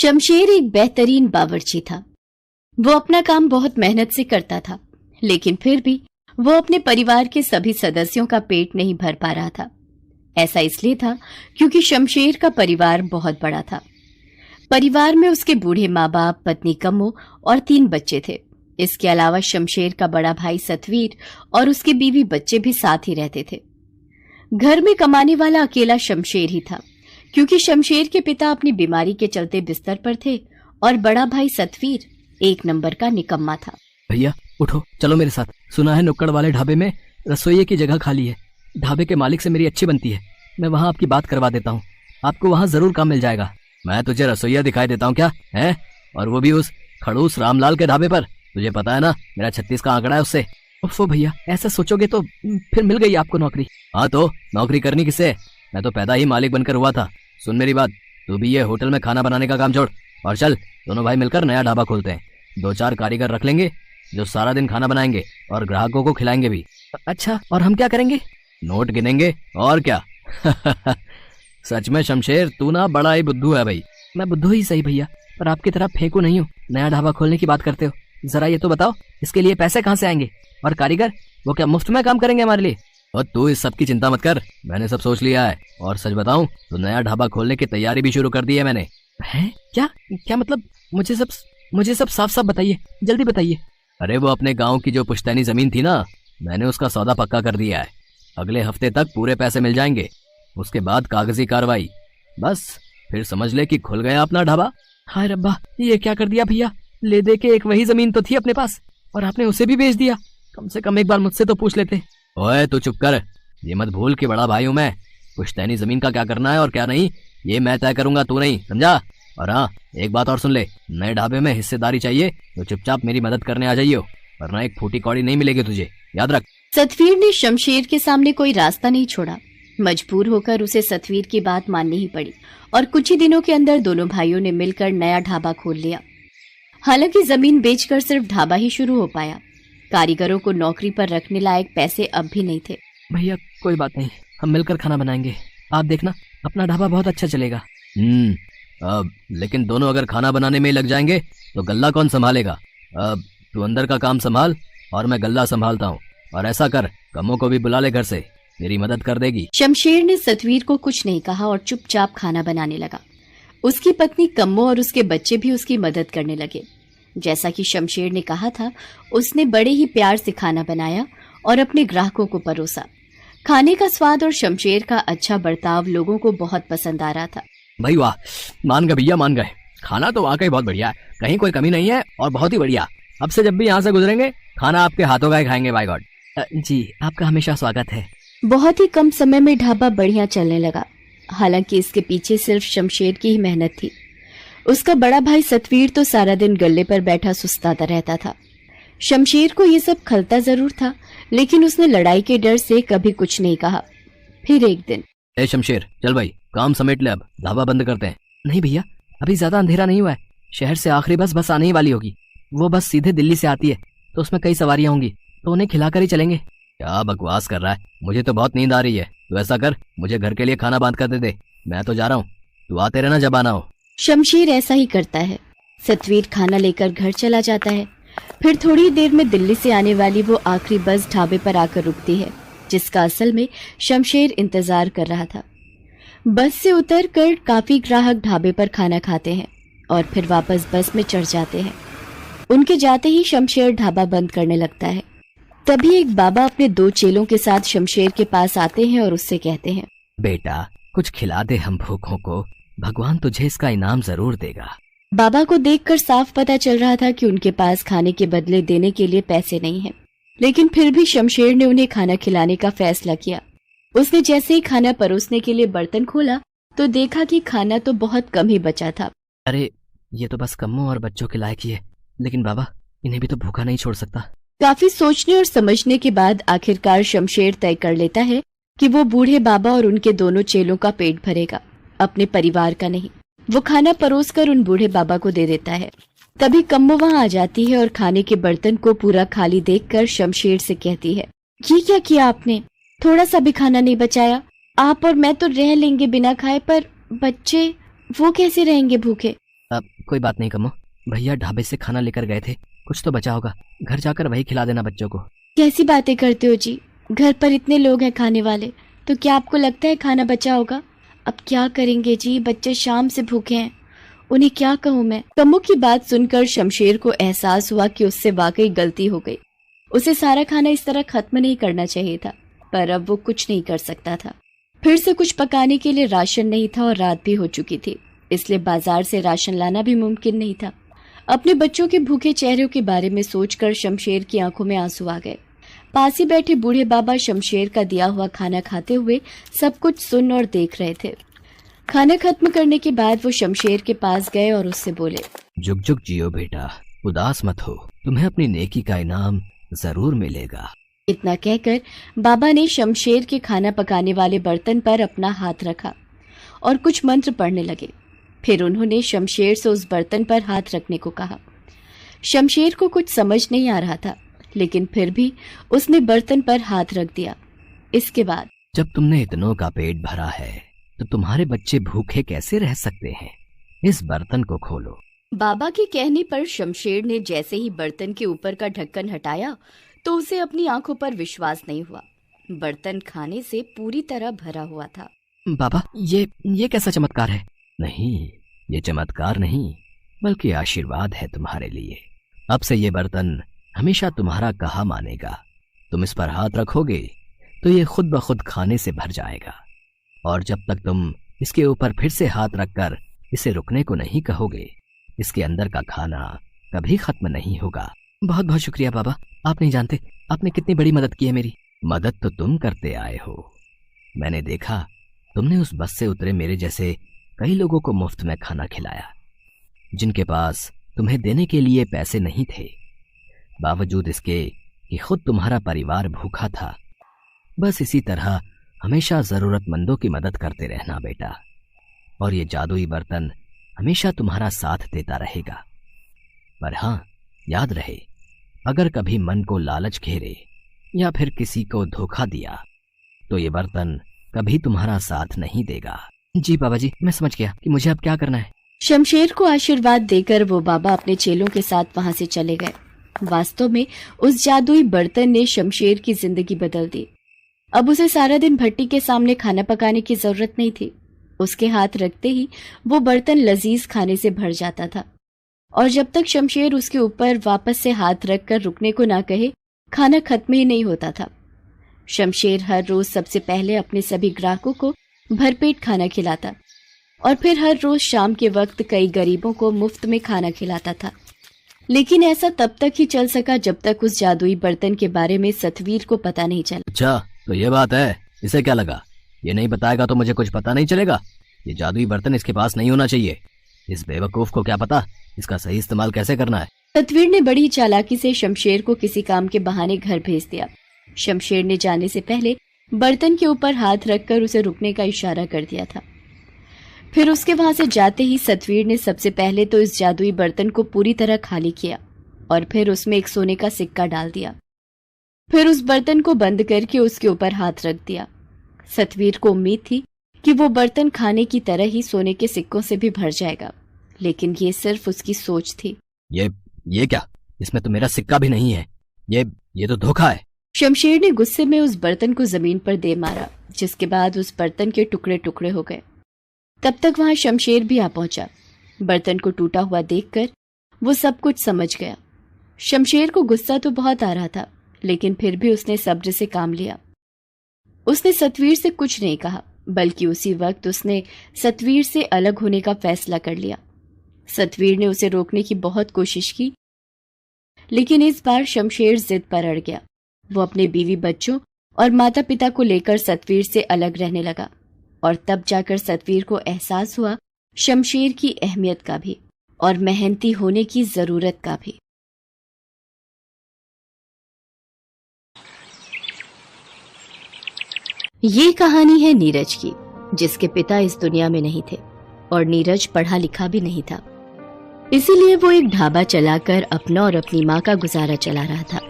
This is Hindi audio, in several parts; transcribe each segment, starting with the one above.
शमशेर एक बेहतरीन बावर्ची था। वो अपना काम बहुत मेहनत से करता था, लेकिन फिर भी वो अपने परिवार के सभी सदस्यों का पेट नहीं भर पा रहा था। ऐसा इसलिए था क्योंकि शमशेर का परिवार बहुत बड़ा था। परिवार में उसके बूढ़े माँ बाप, पत्नी कम्मो और 3 बच्चे थे। इसके अलावा शमशेर का बड़ा भाई सतवीर और उसकी बीवी बच्चे भी साथ ही रहते थे। घर में कमाने वाला अकेला शमशेर ही था, क्योंकि शमशेर के पिता अपनी बीमारी के चलते बिस्तर पर थे और बड़ा भाई सतवीर 1 नंबर का निकम्मा था। भैया उठो, चलो मेरे साथ। सुना है नुक्कड़ वाले ढाबे में रसोइये की जगह खाली है। ढाबे के मालिक से मेरी अच्छी बनती है, मैं वहाँ आपकी बात करवा देता हूँ। आपको वहाँ जरूर काम मिल जाएगा। मैं तुझे रसोइया दिखाई देता हूँ क्या है? और वो भी उस खड़ूस रामलाल के ढाबे पर। तुझे पता है ना मेरा 36 का आंकड़ा है उससे। उफ़ो भैया, ऐसा सोचोगे तो फिर मिल गई आपको नौकरी। हाँ तो नौकरी करनी किससे? मैं तो पैदा ही मालिक बनकर हुआ था। सुन मेरी बात, तू भी ये होटल में खाना बनाने का काम छोड़ और चल, दोनों भाई मिलकर नया ढाबा खोलते हैं। 2-4 कारीगर रख लेंगे जो सारा दिन खाना बनाएंगे और ग्राहकों को खिलाएंगे भी। अच्छा, और हम क्या करेंगे? नोट गिनेंगे और क्या। सच में शमशेर, तू ना बड़ा ही बुद्धू है भाई। मैं बुद्धू ही सही भैया, पर आपकी तरह फेंकू नहीं हूँ। नया ढाबा खोलने की बात करते हो, जरा ये तो बताओ इसके लिए पैसे कहाँ से आएंगे? और कारीगर, वो क्या मुफ्त में काम करेंगे हमारे लिए? और तू इस सब की चिंता मत कर, मैंने सब सोच लिया है। और सच बताऊं तो नया ढाबा खोलने की तैयारी भी शुरू कर दी है मैंने। हैं? क्या मतलब? मुझे सब साफ साफ बताइए, जल्दी बताइए। अरे वो अपने गांव की जो पुश्तैनी जमीन थी ना, मैंने उसका सौदा पक्का कर दिया है। अगले हफ्ते तक पूरे पैसे मिल जाएंगे। उसके बाद कागजी कार्रवाई, बस फिर समझ ले कि खुल गया अपना ढाबा। हाय रब्बा, ये क्या कर दिया भैया? ले दे के एक वही जमीन तो थी अपने पास और आपने उसे भी बेच दिया। कम से कम एक बार मुझसे तो पूछ लेते। ओए तू चुप कर, ये मत भूल कि बड़ा भाई हूं मैं। पुश्तैनी जमीन का क्या करना है और क्या नहीं, ये मैं तय करूंगा, तू नहीं, समझा? और हाँ, एक बात और सुन ले, नए ढाबे में हिस्सेदारी चाहिए तो चुपचाप मेरी मदद करने आ जाइयो, वरना एक फूटी कौड़ी नहीं मिलेगी तुझे, याद रख। सतवीर ने शमशेर के सामने कोई रास्ता नहीं छोड़ा। मजबूर होकर उसे सतवीर की बात माननी ही पड़ी और कुछ ही दिनों के अंदर दोनों भाइयों ने मिलकर नया ढाबा खोल लिया। हालांकि जमीन बेचकर सिर्फ ढाबा ही शुरू हो पाया। कारीगरों को नौकरी पर रखने लायक पैसे अब भी नहीं थे। भैया कोई बात नहीं, हम मिलकर खाना बनाएंगे, आप देखना अपना ढाबा बहुत अच्छा चलेगा। अब लेकिन दोनों अगर खाना बनाने में लग जाएंगे तो गल्ला कौन संभालेगा? अब तू अंदर का काम संभाल और मैं गल्ला संभालता हूँ। और ऐसा कर, कम्मो को भी बुला ले घर से, तेरी मदद कर देगी। शमशेर ने सतवीर को कुछ नहीं कहा और चुपचाप खाना बनाने लगा। उसकी पत्नी कम्मो और उसके बच्चे भी उसकी मदद करने लगे। जैसा कि शमशेर ने कहा था, उसने बड़े ही प्यार से खाना बनाया और अपने ग्राहकों को परोसा। खाने का स्वाद और शमशेर का अच्छा बर्ताव लोगों को बहुत पसंद आ रहा था। भाई वाह, मान गए भैया, मान गए। खाना तो वाकई बहुत बढ़िया है, कहीं कोई कमी नहीं है और बहुत ही बढ़िया। अब से जब भी यहाँ से गुजरेंगे खाना आपके हाथों का ही खाएंगे। Bye God. जी, आपका हमेशा स्वागत है। बहुत ही कम समय में ढाबा बढ़िया चलने लगा। हालांकि इसके पीछे सिर्फ शमशेर की ही मेहनत थी। उसका बड़ा भाई सतवीर तो सारा दिन गल्ले पर बैठा सुस्ताता रहता था। शमशेर को ये सब खलता जरूर था, लेकिन उसने लड़ाई के डर से कभी कुछ नहीं कहा। फिर एक दिन, ए शमशेर, चल भाई काम समेट ले, अब ढाबा बंद करते हैं। नहीं भैया, अभी ज्यादा अंधेरा नहीं हुआ है। शहर से आखिरी बस आने ही वाली होगी। वो बस सीधे दिल्ली से आती है, तो उसमें कई सवारियां होंगी, तो उन्हें खिलाकर ही चलेंगे। क्या बकवास कर रहा है? मुझे तो बहुत नींद आ रही है। तू ऐसा कर, मुझे घर के लिए खाना बांध कर दे, मैं तो जा रहा हूँ। तू आते रहना जब आना हो। शमशेर ऐसा ही करता है। सतवीर खाना लेकर घर चला जाता है। फिर थोड़ी देर में दिल्ली से आने वाली वो आखिरी बस ढाबे पर आकर रुकती है, जिसका असल में शमशेर इंतजार कर रहा था। बस से उतरकर काफी ग्राहक ढाबे पर खाना खाते हैं और फिर वापस बस में चढ़ जाते हैं। उनके जाते ही शमशेर ढाबा बंद करने लगता है। तभी एक बाबा अपने 2 चेलों के साथ शमशेर के पास आते हैं और उससे कहते हैं, बेटा कुछ खिला दे हम भूखों को, भगवान तुझे इसका इनाम जरूर देगा। बाबा को देखकर साफ पता चल रहा था कि उनके पास खाने के बदले देने के लिए पैसे नहीं हैं, लेकिन फिर भी शमशेर ने उन्हें खाना खिलाने का फैसला किया। उसने जैसे ही खाना परोसने के लिए बर्तन खोला तो देखा कि खाना तो बहुत कम ही बचा था। अरे ये तो बस कम्मो और बच्चों के लायक ही है, लेकिन बाबा इन्हें भी तो भूखा नहीं छोड़ सकता। काफी सोचने और समझने के बाद आखिरकार शमशेर तय कर लेता है कि वो बूढ़े बाबा और उनके दोनों चेलों का पेट भरेगा, अपने परिवार का नहीं। वो खाना परोसकर उन बूढ़े बाबा को दे देता है। तभी कम्मो वहाँ आ जाती है और खाने के बर्तन को पूरा खाली देखकर शमशेर से कहती है, ये क्या किया आपने? थोड़ा सा भी खाना नहीं बचाया। आप और मैं तो रह लेंगे बिना खाए, पर बच्चे वो कैसे रहेंगे भूखे? कोई बात नहीं कमो, भैया ढाबे से खाना लेकर गए थे, कुछ तो बचा होगा, घर जाकर वही खिला देना बच्चों को। कैसी बातें करते हो जी, घर पर इतने लोग हैं खाने वाले, तो क्या आपको लगता है खाना बचा होगा? अब क्या करेंगे जी, बच्चे शाम से भूखे हैं, उन्हें क्या कहूँ मैं। कम्मो की बात सुनकर शमशेर को एहसास हुआ कि उससे वाकई गलती हो गई। उसे सारा खाना इस तरह खत्म नहीं करना चाहिए था, पर अब वो कुछ नहीं कर सकता था। फिर से कुछ पकाने के लिए राशन नहीं था और रात भी हो चुकी थी, इसलिए बाजार से राशन लाना भी मुमकिन नहीं था। अपने बच्चों के भूखे चेहरों के बारे में सोचकर शमशेर की आंखों में आंसू आ गए। पास ही बैठे बूढ़े बाबा शमशेर का दिया हुआ खाना खाते हुए सब कुछ सुन और देख रहे थे। खाना खत्म करने के बाद वो शमशेर के पास गए और उससे बोले, जुग जुग जियो बेटा, उदास मत हो, तुम्हें अपनी नेकी का इनाम जरूर मिलेगा। इतना कहकर बाबा ने शमशेर के खाना पकाने वाले बर्तन पर अपना हाथ रखा और कुछ मंत्र पढ़ने लगे। फिर उन्होंने शमशेर से उस बर्तन पर हाथ रखने को कहा। शमशेर को कुछ समझ नहीं आ रहा था, लेकिन फिर भी उसने बर्तन पर हाथ रख दिया। इसके बाद, जब तुमने इतनों का पेट भरा है तो तुम्हारे बच्चे भूखे कैसे रह सकते हैं, इस बर्तन को खोलो। बाबा के कहने पर शमशेर ने जैसे ही बर्तन के ऊपर का ढक्कन हटाया तो उसे अपनी आंखों पर विश्वास नहीं हुआ। बर्तन खाने से पूरी तरह भरा हुआ था। बाबा, ये कैसा चमत्कार है? नहीं, ये चमत्कार नहीं, बल्कि आशीर्वाद है तुम्हारे लिए। अब से ये बर्तन हमेशा तुम्हारा कहा मानेगा। तुम इस पर हाथ रखोगे तो ये खुद ब खुद खाने से भर जाएगा, और जब तक तुम इसके ऊपर फिर से हाथ रखकर इसे रुकने को नहीं कहोगे, इसके अंदर का खाना कभी खत्म नहीं होगा। बहुत बहुत शुक्रिया बाबा, आप नहीं जानते आपने कितनी बड़ी मदद की है मेरी। मदद तो तुम करते आए हो, मैंने देखा तुमने उस बस से उतरे मेरे जैसे कई लोगों को मुफ्त में खाना खिलाया, जिनके पास तुम्हें देने के लिए पैसे नहीं थे, बावजूद इसके कि खुद तुम्हारा परिवार भूखा था। बस इसी तरह हमेशा जरूरतमंदों की मदद करते रहना बेटा, और ये जादुई बर्तन हमेशा तुम्हारा साथ देता रहेगा। पर हाँ, याद रहे, अगर कभी मन को लालच घेरे या फिर किसी को धोखा दिया तो ये बर्तन कभी तुम्हारा साथ नहीं देगा। जी बाबा जी, मैं समझ गया कि मुझे अब क्या करना है। शमशेर को आशीर्वाद देकर वो बाबा अपने चेलों के साथ वहां से चले गए। वास्तव में उस जादुई बर्तन ने शमशेर की जिंदगी बदल दी। अब उसे सारा दिन भट्टी के सामने खाना पकाने की जरूरत नहीं थी। उसके हाथ रखते ही वो बर्तन लजीज खाने से भर जाता था, और जब तक शमशेर उसके ऊपर वापस से हाथ रखकर रुकने को ना कहे, खाना खत्म ही नहीं होता था। शमशेर हर रोज सबसे पहले अपने सभी ग्राहकों को भरपेट खाना खिलाता और फिर हर रोज शाम के वक्त कई गरीबों को मुफ्त में खाना खिलाता था। लेकिन ऐसा तब तक ही चल सका जब तक उस जादुई बर्तन के बारे में सतवीर को पता नहीं चला। अच्छा, तो ये बात है, इसे क्या लगा? ये नहीं बताएगा तो मुझे कुछ पता नहीं चलेगा। ये जादुई बर्तन इसके पास नहीं होना चाहिए। इस बेवकूफ को क्या पता इसका सही इस्तेमाल कैसे करना है। सतवीर ने बड़ी चालाकी से शमशेर को किसी काम के बहाने घर भेज दिया। शमशेर ने जाने से पहले बर्तन के ऊपर हाथ रखकर उसे रुकने का इशारा कर दिया था। फिर उसके वहां से जाते ही सतवीर ने सबसे पहले तो इस जादुई बर्तन को पूरी तरह खाली किया और फिर उसमें एक सोने का सिक्का डाल दिया। फिर उस बर्तन को बंद करके उसके ऊपर हाथ रख दिया। सतवीर को उम्मीद थी कि वो बर्तन खाने की तरह ही सोने के सिक्कों से भी भर जाएगा, लेकिन ये सिर्फ उसकी सोच थी। ये क्या? इसमें तो मेरा सिक्का भी नहीं है। ये तो धोखा है। शमशेर ने गुस्से में उस बर्तन को जमीन पर दे मारा, जिसके बाद उस बर्तन के टुकड़े टुकड़े हो गए। तब तक वहां शमशेर भी आ पहुंचा। बर्तन को टूटा हुआ देखकर वो सब कुछ समझ गया। शमशेर को गुस्सा तो बहुत आ रहा था, लेकिन फिर भी उसने सब्र से काम लिया। उसने सतवीर से कुछ नहीं कहा, बल्कि उसी वक्त उसने सतवीर से अलग होने का फैसला कर लिया। सतवीर ने उसे रोकने की बहुत कोशिश की, लेकिन इस बार शमशेर जिद पर अड़ गया। वो अपने बीवी बच्चों और माता पिता को लेकर सतवीर से अलग रहने लगा, और तब जाकर सतवीर को एहसास हुआ शमशेर की अहमियत का भी और मेहनती होने की जरूरत का भी। ये कहानी है नीरज की, जिसके पिता इस दुनिया में नहीं थे और नीरज पढ़ा लिखा भी नहीं था। इसीलिए वो एक ढाबा चलाकर अपना और अपनी माँ का गुजारा चला रहा था।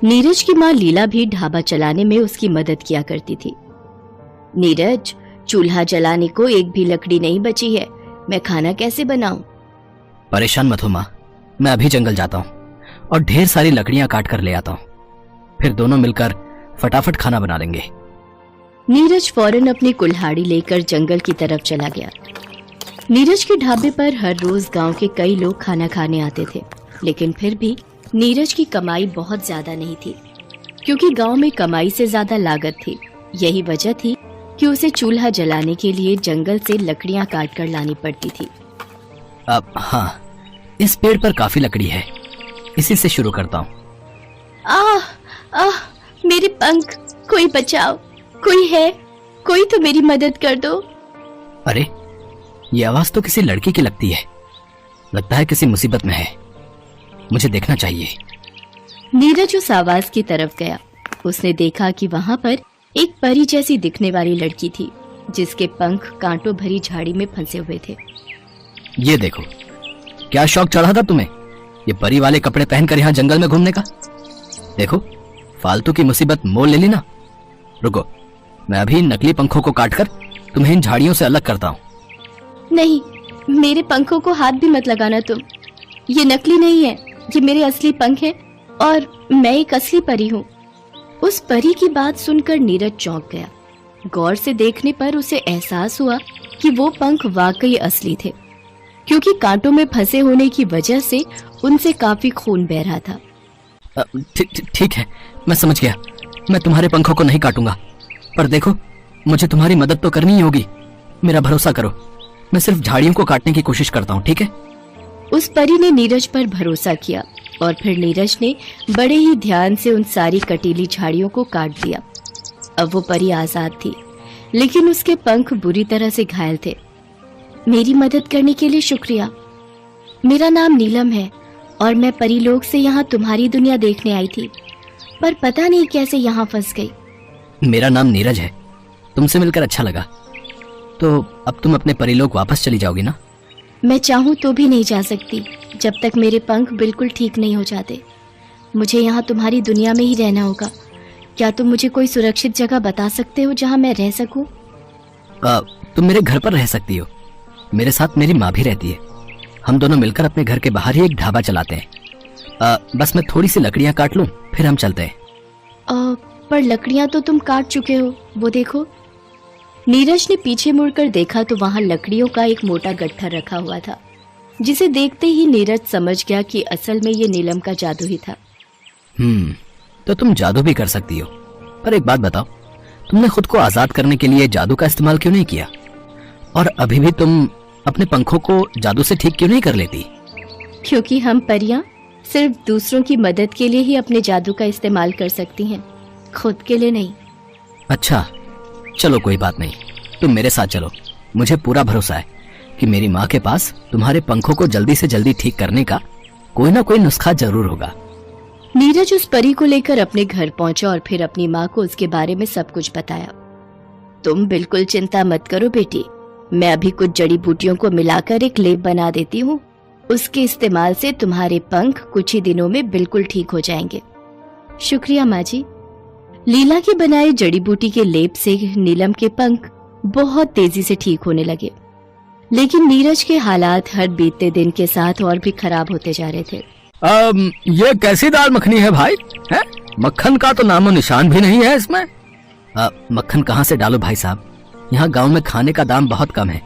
नीरज की माँ लीला भी ढाबा चलाने में उसकी मदद किया करती थी। नीरज, चूल्हा जलाने को एक भी लकड़ी नहीं बची है, मैं खाना कैसे बनाऊं? परेशान मत हो माँ, मैं अभी जंगल जाता हूँ और ढेर सारी लकड़ियां काट कर ले आता हूँ। फिर दोनों मिलकर फटाफट खाना बना लेंगे। नीरज फौरन अपनी कुल्हाड़ी लेकर जंगल की तरफ चला गया। नीरज के ढाबे पर हर रोज गांव के कई लोग खाना खाने आते थे, लेकिन फिर भी नीरज की कमाई बहुत ज्यादा नहीं थी, क्योंकि गांव में कमाई से ज्यादा लागत थी। यही वजह थी कि उसे चूल्हा जलाने के लिए जंगल से लकड़ियां काट कर लानी पड़ती थी। अब हाँ, इस पेड़ पर काफी लकड़ी है, इसी से शुरू करता हूँ। आह आह, मेरे पंख, कोई बचाओ, कोई है, कोई तो मेरी मदद कर दो। अरे, ये आवाज तो किसी लड़की की लगती है। लगता है किसी मुसीबत में है, मुझे देखना चाहिए। नीरज उस आवाज की तरफ गया। उसने देखा कि वहां पर एक परी जैसी दिखने वाली लड़की थी, जिसके पंख कांटों भरी झाड़ी में फंसे हुए थे। ये देखो, क्या शौक चढ़ा था तुम्हें ये परी वाले कपड़े पहनकर यहाँ जंगल में घूमने का? देखो, फालतू की मुसीबत मोल ले ली ना। रुको, मैं अभी इन नकली पंखों को काटकर तुम्हें इन झाड़ियों से अलग करता हूँ। नहीं, मेरे पंखों को हाथ भी मत लगाना तुम। ये नकली नहीं है, ये मेरे असली पंख हैं और मैं एक असली परी हूँ। उस परी की बात सुनकर नीरज चौंक गया। गौर से देखने पर उसे एहसास हुआ कि वो पंख वाकई असली थे, क्योंकि कांटों में फंसे होने की वजह से उनसे काफी खून बह रहा था। ठीक है, मैं समझ गया। मैं तुम्हारे पंखों को नहीं काटूंगा, पर देखो, मुझे तुम्हारी मदद तो करनी ही होगी। मेरा भरोसा करो, मैं सिर्फ झाड़ियों को काटने की कोशिश करता हूँ, ठीक है? उस परी ने नीरज पर भरोसा किया और फिर नीरज ने बड़े ही ध्यान से उन सारी कटीली झाड़ियों को काट दिया। अब वो परी आजाद थी, लेकिन उसके पंख बुरी तरह से घायल थे। मेरी मदद करने के लिए शुक्रिया। मेरा नाम नीलम है और मैं परीलोक से यहाँ तुम्हारी दुनिया देखने आई थी, पर पता नहीं कैसे यहाँ फंस गई। मेरा नाम नीरज है, तुमसे मिलकर अच्छा लगा। तो अब तुम अपने परीलोक वापस चली जाओगी ना? मैं चाहूँ तो भी नहीं जा सकती, जब तक मेरे पंख बिल्कुल ठीक नहीं हो जाते। मुझे यहाँ तुम्हारी दुनिया में ही रहना होगा। क्या तुम मुझे कोई सुरक्षित जगह बता सकते हो जहाँ मैं रह सकूँ? तुम मेरे घर पर रह सकती हो। मेरे साथ मेरी माँ भी रहती है। हम दोनों मिलकर अपने घर के बाहर ही एक ढाबा चलाते हैं। बस मैं थोड़ी सी लकड़ियाँ काट लूँ, फिर हम चलते हैं। पर लकड़ियाँ तो तुम काट चुके हो, वो देखो। नीरज ने पीछे मुड़कर देखा तो वहां लकड़ियों का एक मोटा गट्ठर रखा हुआ था, जिसे देखते ही नीरज समझ गया कि असल में ये नीलम का जादू ही था। तो तुम जादू भी कर सकती हो, पर एक बात बताओ, तुमने खुद को आजाद करने के लिए जादू का इस्तेमाल क्यों नहीं किया? और अभी भी तुम अपने पंखों को जादू से ठीक क्यों नहीं कर लेती? क्योंकि हम परियां सिर्फ दूसरों की मदद के लिए ही अपने जादू का इस्तेमाल कर सकती हैं, खुद के लिए नहीं। अच्छा, चलो कोई बात नहीं, तुम मेरे साथ चलो। मुझे पूरा भरोसा है कि मेरी माँ के पास तुम्हारे पंखों को जल्दी से जल्दी ठीक करने का कोई ना कोई नुस्खा जरूर होगा। नीरज उस परी को लेकर अपने घर पहुंचा और फिर अपनी माँ को उसके बारे में सब कुछ बताया। तुम बिल्कुल चिंता मत करो बेटी, मैं अभी कुछ जड़ी बूटियों को मिलाकर एक लेप बना देती हूँ। उसके इस्तेमाल से तुम्हारे पंख कुछ ही दिनों में बिल्कुल ठीक हो जाएंगे। शुक्रिया माँ जी। लीला की बनाई जड़ी बूटी के लेप से नीलम के पंख बहुत तेजी से ठीक होने लगे, लेकिन नीरज के हालात हर बीतते दिन के साथ और भी खराब होते जा रहे थे। ये कैसी दाल मखनी है भाई? है? मक्खन का तो नामो निशान भी नहीं है इसमें। मक्खन कहाँ से डालो भाई साहब, यहाँ गांव में खाने का दाम बहुत कम है।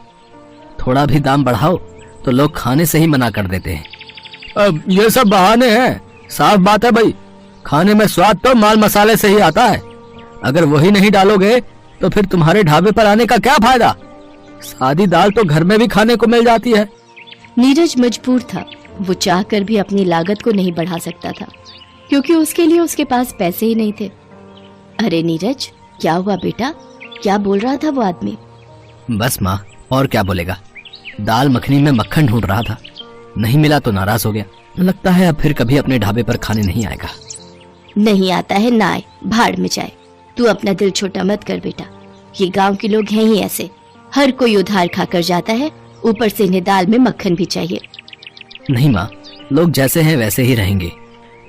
थोड़ा भी दाम बढ़ाओ तो लोग खाने से ही मना कर देते हैं। ये सब बहाने हैं, साफ बात है भाई, खाने में स्वाद तो माल मसाले से ही आता है। अगर वही नहीं डालोगे तो फिर तुम्हारे ढाबे पर आने का क्या फायदा? सादी दाल तो घर में भी खाने को मिल जाती है। नीरज मजबूर था, वो चाहकर भी अपनी लागत को नहीं बढ़ा सकता था, क्योंकि उसके लिए उसके पास पैसे ही नहीं थे। अरे नीरज, क्या हुआ बेटा? क्या बोल रहा था वो आदमी? बस माँ, और क्या बोलेगा। दाल मखनी में मक्खन ढूंढ रहा था, नहीं मिला तो नाराज हो गया। लगता है अब फिर कभी अपने ढाबे पर खाने नहीं आएगा। नहीं आता है ना आए, भाड़ में जाए। तू अपना दिल छोटा मत कर बेटा, ये गांव के लोग हैं ही ऐसे, हर कोई उधार खाकर जाता है, ऊपर से इन्हें दाल में मक्खन भी चाहिए। नहीं माँ, लोग जैसे हैं वैसे ही रहेंगे,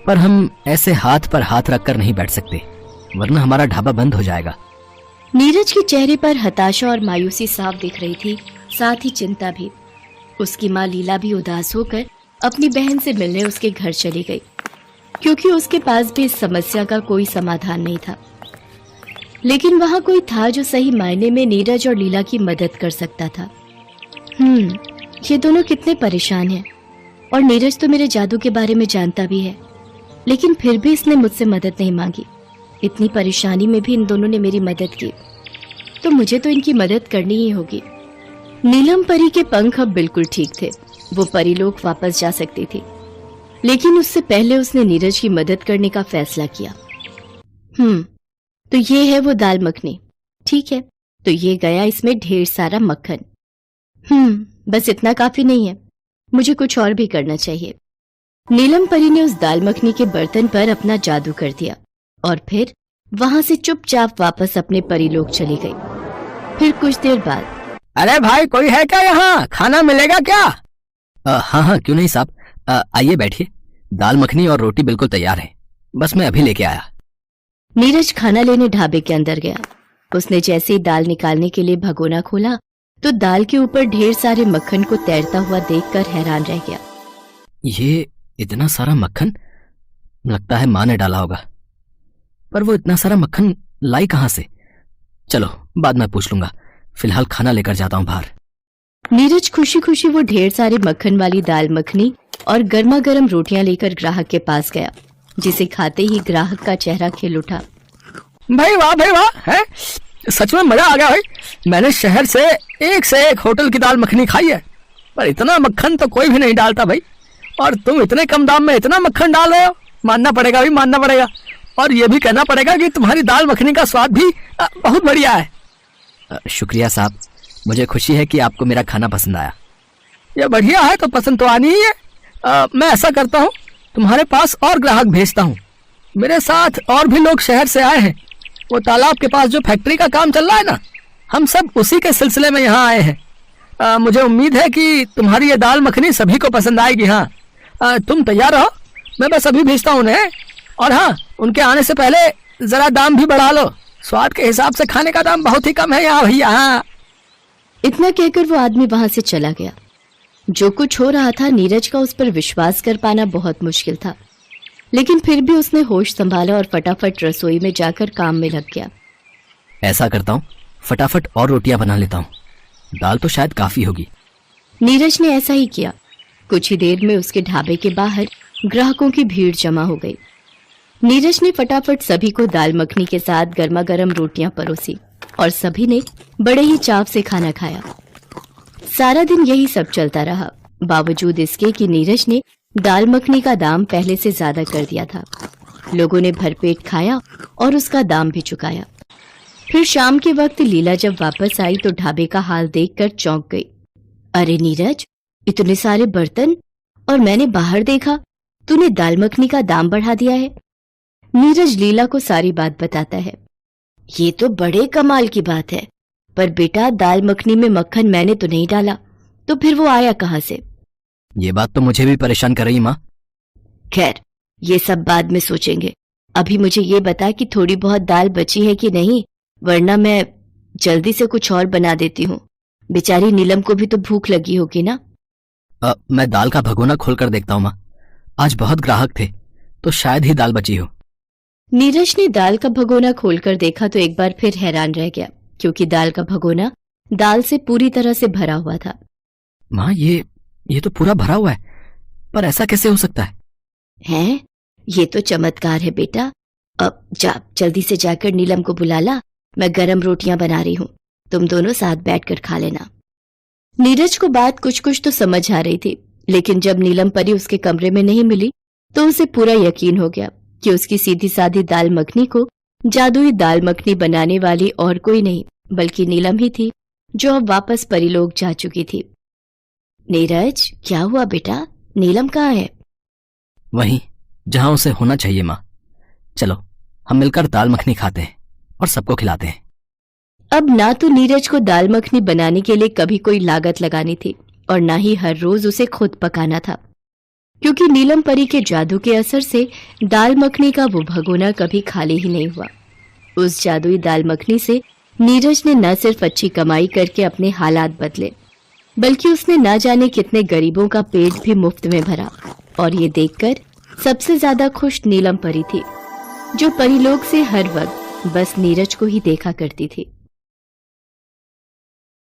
पर हम ऐसे हाथ पर हाथ रखकर नहीं बैठ सकते, वरना हमारा ढाबा बंद हो जाएगा। नीरज के चेहरे पर हताशा और मायूसी साफ दिख रही थी, साथ ही चिंता भी। उसकी माँ लीला भी उदास होकर अपनी बहन से मिलने उसके घर चली गई, क्योंकि उसके पास भी इस समस्या का कोई समाधान नहीं था। लेकिन वहां कोई था जो सही मायने में नीरज और लीला की मदद कर सकता था। ये दोनों कितने परेशान हैं, और नीरज तो मेरे जादू के बारे में जानता भी है, लेकिन फिर भी इसने मुझसे मदद नहीं मांगी। इतनी परेशानी में भी इन दोनों ने मेरी मदद की, तो मुझे तो इनकी मदद करनी ही होगी। नीलम परी के पंख अब बिल्कुल ठीक थे, वो परीलोक वापस जा सकती थी, लेकिन उससे पहले उसने नीरज की मदद करने का फैसला किया। तो ये है वो दाल मखनी, ठीक है, तो ये गया इसमें ढेर सारा मक्खन। बस इतना काफी नहीं है, मुझे कुछ और भी करना चाहिए। नीलम परी ने उस दाल मखनी के बर्तन पर अपना जादू कर दिया और फिर वहां से चुपचाप वापस अपने परीलोक चली गई। फिर कुछ देर बाद, अरे भाई, कोई है क्या यहाँ? खाना मिलेगा क्या? हाँ, क्यों नहीं साहब, आइए बैठिए। दाल मखनी और रोटी बिल्कुल तैयार है, बस मैं अभी लेके आया। नीरज खाना लेने ढाबे के अंदर गया। उसने जैसे ही दाल निकालने के लिए भगोना खोला तो दाल के ऊपर ढेर सारे मक्खन को तैरता हुआ देखकर हैरान रह गया। ये इतना सारा मक्खन, लगता है माँ ने डाला होगा, पर वो इतना सारा मक्खन लाई कहाँ से? चलो बाद में पूछ लूंगा, फिलहाल खाना लेकर जाता हूँ बाहर। नीरज खुशी खुशी वो ढेर सारे मक्खन वाली दाल मखनी और गर्मा गर्म रोटियां लेकर ग्राहक के पास गया, जिसे खाते ही ग्राहक का चेहरा खिल उठा। भाई वाह, है सच में मजा आ गया भाई। मैंने शहर से एक होटल की दाल मखनी खाई है, पर इतना मक्खन तो कोई भी नहीं डालता भाई, और तुम इतने कम दाम में इतना मक्खन डाल रहे हो, मानना पड़ेगा भाई, मानना पड़ेगा। और ये भी कहना पड़ेगा कि तुम्हारी दाल मखनी का स्वाद भी बहुत बढ़िया है। शुक्रिया साहब, मुझे खुशी है कि आपको मेरा खाना पसंद आया। ये बढ़िया है तो पसंद तो आनी ही है। मैं ऐसा करता हूँ, तुम्हारे पास और ग्राहक भेजता हूँ। मेरे साथ और भी लोग शहर से आए हैं, वो तालाब के पास जो फैक्ट्री का काम चल रहा है ना, हम सब उसी के सिलसिले में यहाँ आए हैं। मुझे उम्मीद है कि तुम्हारी ये दाल मखनी सभी को पसंद आएगी। हाँ, तुम तैयार रहो, मैं बस अभी भेजता हूँ उन्हें। और हाँ, उनके आने से पहले जरा दाम भी बढ़ा लो, स्वाद के हिसाब से खाने का दाम बहुत ही कम है यहाँ भैया। हाँ। इतना कहकर वो आदमी वहां से चला गया। जो कुछ हो रहा था, नीरज का उस पर विश्वास कर पाना बहुत मुश्किल था, लेकिन फिर भी उसने होश संभाला और फटाफट रसोई में जाकर काम में लग गया। ऐसा करता हूँ, फटाफट और रोटियां बना लेता हूँ, दाल तो शायद काफी होगी। नीरज ने ऐसा ही किया। कुछ ही देर में उसके ढाबे के बाहर ग्राहकों की भीड़ जमा हो गई। नीरज ने फटाफट सभी को दाल मखनी के साथ गर्मा गर्म रोटियां परोसी और सभी ने बड़े ही चाव से खाना खाया। सारा दिन यही सब चलता रहा, बावजूद इसके कि नीरज ने दाल मखनी का दाम पहले से ज्यादा कर दिया था। लोगों ने भरपेट खाया और उसका दाम भी चुकाया। फिर शाम के वक्त लीला जब वापस आई तो ढाबे का हाल देखकर चौंक गई। अरे नीरज, इतने सारे बर्तन, और मैंने बाहर देखा तूने दाल मखनी का दाम बढ़ा दिया है। नीरज लीला को सारी बात बताता है। ये तो बड़े कमाल की बात है, पर बेटा दाल मखनी में मक्खन मैंने तो नहीं डाला, तो फिर वो आया कहाँ से? ये बात तो मुझे भी परेशान कर रही माँ। खैर, ये सब बाद में सोचेंगे। अभी मुझे ये बता कि थोड़ी बहुत दाल बची है कि नहीं, वरना मैं जल्दी से कुछ और बना देती हूँ। बेचारी नीलम को भी तो भूख लगी होगी ना। मैं दाल का भगोना खोल कर देखता हूँ माँ, आज बहुत ग्राहक थे तो शायद ही दाल बची हो। नीरज ने दाल का भगोना खोलकर देखा तो एक बार फिर हैरान रह गया, क्योंकि दाल का भगोना दाल से पूरी तरह से भरा हुआ था। माँ, ये तो पूरा भरा हुआ है, पर ऐसा कैसे हो सकता है? हैं? ये तो चमत्कार है बेटा। अब जा, जल्दी से जाकर नीलम को बुला ला, मैं गरम रोटियां बना रही हूँ, तुम दोनों साथ बैठकर खा लेना। नीरज को बात कुछ कुछ तो समझ आ रही थी, लेकिन जब नीलम परी उसके कमरे में नहीं मिली तो उसे पूरा यकीन हो गया कि उसकी सीधी सादी दाल मखनी को जादुई दाल मखनी बनाने वाली और कोई नहीं बल्कि नीलम ही थी, जो अब वापस परीलोक जा चुकी थी। नीरज, क्या हुआ बेटा? नीलम कहाँ है? वहीं जहां उसे होना चाहिए माँ। चलो हम मिलकर दाल मखनी खाते हैं और सबको खिलाते हैं। अब ना तो नीरज को दाल मखनी बनाने के लिए कभी कोई लागत लगानी थी और ना ही हर रोज उसे खुद पकाना था, क्योंकि नीलम परी के जादू के असर से दाल मखनी का वो भगोना कभी खाली ही नहीं हुआ। उस जादुई दाल मखनी से नीरज ने न सिर्फ अच्छी कमाई करके अपने हालात बदले, बल्कि उसने ना जाने कितने गरीबों का पेट भी मुफ्त में भरा। और ये देखकर सबसे ज्यादा खुश नीलम परी थी, जो परीलोक से हर वक्त बस नीरज को ही देखा करती थी।